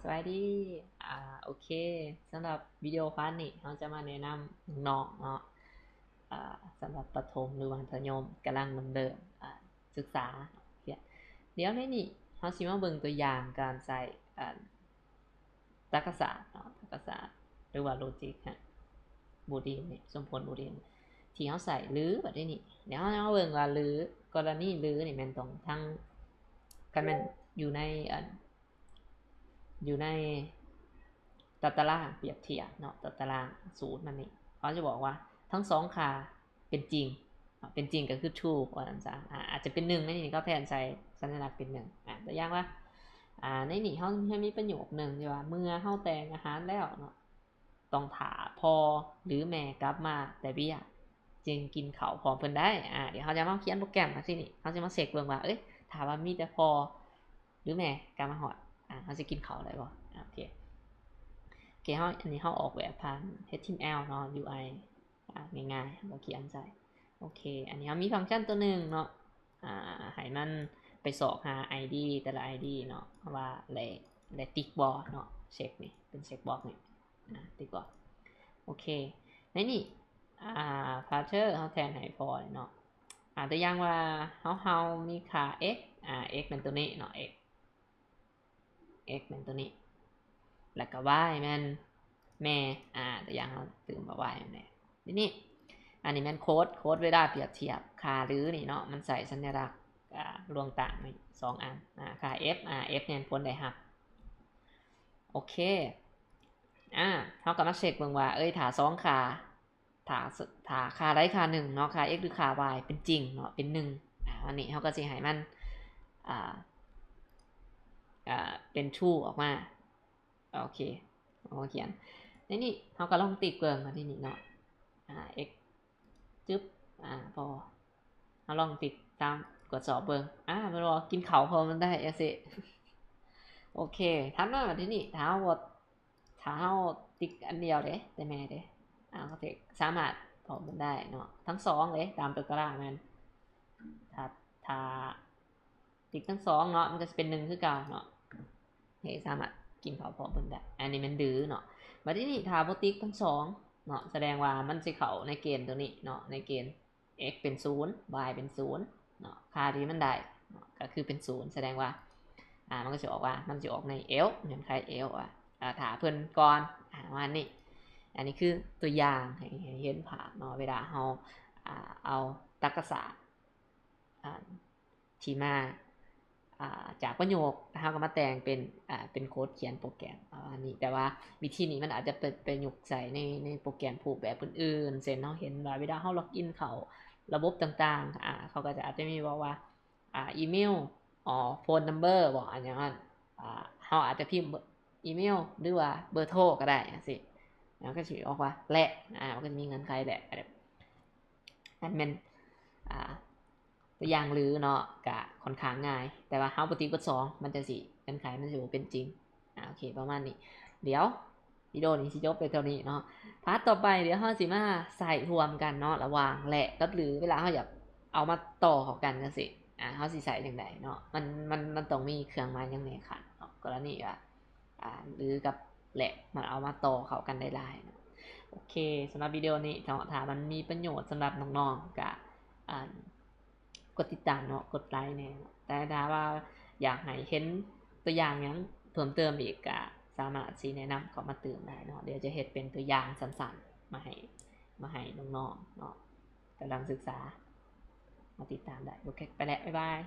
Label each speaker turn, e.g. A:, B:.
A: สวัสดีโอเคสำหรับวิดีโอพาร์ทนี้เราจะมาแนะนำน้องเนาะสำหรับประถมหรือมัธยมกำลังเริ่มศึกษาเดี๋ยวในนี้เราสิมาเบิ่งตัวอย่างการใส่ตรรกศาสตร์เนาะตรรกศาสตร์หรือว่าโลจิกฮะบูลินนี่สมผลบูลินที่เขาใส่หรือแบบนี้เดี๋ยวเราเบิ่งว่าหรือกรณีหรือนี่มันตรงทั้งกันมันอยู่ในตารางเปรียบเทียบเนาะตารางสูตรมันนี่เขาจะบอกว่าทั้งสองค่าเป็นจริงก็คือ true ว่าอันจ้าอาจจะเป็น1ในนี้ก็แทนใส่สัญลักษณ์เป็น1ตัวอย่างว่าในนี้เขามีประโยคหนึ่งที่ว่าเมื่อเขาแต่งอาหารแล้วเนาะต้องถาพอหรือแม่กลับมาแต่เบี้ยจึงกินเขาพอเพิ่นได้เดี๋ยวเขาจะมาเขียนโปรแกรมมาที่นี่เขาจะมาเสกเบิ่งว่าถามว่ามีแต่พอหรือแม่กลับมาหอดเขาจะกินเขาได้บ่โอเคเขาอันนี้เขาออกแบบผ่าน HTML เนาะ UI ง่ายๆเราเขียนใส่โอเคอันนี้เขามีฟังก์ชันตัวหนึ่งเนาะให้มันไปสอบหา ID แต่ละ ID เนาะว่าและติ๊กบอเนาะเช็คนี่เป็นเช็คบ็อกนี่ติ๊กบอโอเคในนี่พาร์เทอร์เขาแทนให้พอเนาะตัวอย่างว่าเฮามีค่า x x เป็นตัวนี้เนาะ x เป็นตัวนี้แล้วก็ y มันแม่ตัวอย่างเราตื่นมา y แม่ทีนี้อันนี้มันโค้ดเวลาเปรียบเทียบค่าหรือนี่เนาะมันใส่สัญลักษณ์รวงต่างใน2อันค่า f f เนี่ยผลได้ครับโอเคเขาก็มาเช็คเบิ่งว่าถ้า2ค่าถ้าค่าใดค่า1เนาะค่า x หรือค่า y เป็นจริงเนาะเป็น1อันนี้เขาก็สิให้มันเป็น true ออกมาโอเคเขาเขียนในนี่เขาก็ลองติดเกินมาที่นี่เนาะx จึ๊บพอเขาลองติดตามกดสอบเบิ่งมันบอกกินเขาพอมันได้สิโอเคทันมาที่นี่ถ้าเขาติดอันเดียวเด้แต่แม่เด้เขาติดสามารถพอมันได้เนาะทั้ง2เลยตามตัวตารางมันถ้าติดทั้ง2เนาะมันก็จะเป็น1คือเก่าเนาะสามารถกินเขาพอมันได้อันนี้มันดื้อเนาะมาที่นี่ถ้าบ่ติดทั้ง2เนาะแสดงว่ามันสิเข้าในเกณฑ์ตัวนี้เนาะในเกณฑ์ x เป็น0 y เป็น0เนาะค่าที่มันได้ก็คือเป็น0แสดงว่ามันก็จะออกว่ามันจะออกใน else เงื่อนไข else ถาเพิ่นก่อนว่านี่อันนี้คือตัวอย่างให้เห็นภาพเนาะเวลาเราเอาตรรกศาสตร์ที่มาจากประโยคเราก็มาแต่งเป็นโค้ดเขียนโปรแกรมอันนี้แต่ว่าวิธีนี้มันอาจจะเป็นประยุกต์ใส่ในโปรแกรมผูกแบบอื่นๆเช่นเราเห็นว่าเวลาเราล็อกอินเขาระบบต่างๆเขาก็จะอาจจะมีบอกว่าอีเมลโฟนนัมเบอร์บอกอันอย่างนั้นเราอาจจะพิมพ์อีเมลหรือว่าเบอร์โทรก็ได้สิแล้วก็จะออกว่าและมันก็จะมีเงื่อนไขแหละอันเป็นตัวอย่างหรือเนาะกะค่อนข้างง่ายแต่ว่าเฮาปฏิบัติ2มันจะสิเงื่อนไขมันจะเป็นจริงโอเคประมาณนี้เดี๋ยววิดีโอนี้สิจบไปเท่านี้เนาะพาร์ทต่อไปเดี๋ยวเฮาสิมาใส่รวมกันเนาะระหว่างและกับหรือเวลาเฮาอยากเอามาต่อเข้ากันจังซี่เฮาสิใส่จังไดเนาะมันต้องมีเครื่องหมายอย่างนี้ค่ะเนาะกรณีว่าหรือกับและมันเอามาต่อเข้ากันได้หลายโอเคสำหรับวิดีโอนี้ถ้ามันมีประโยชน์สำหรับน้องๆก็กดติดตามเนาะกดไลค์เนี่ยแต่ถ้าว่าอยากให้เห็นตัวอย่างยังเพิ่มเติมอีกก็สามารถแนะนำเข้ามาเติมได้เนาะเดี๋ยวจะเฮ็ดเป็นตัวอย่างสั้นๆมาให้น้องๆเนาะกำลังศึกษามาติดตามได้โอเคไปแล้วบ๊ายบาย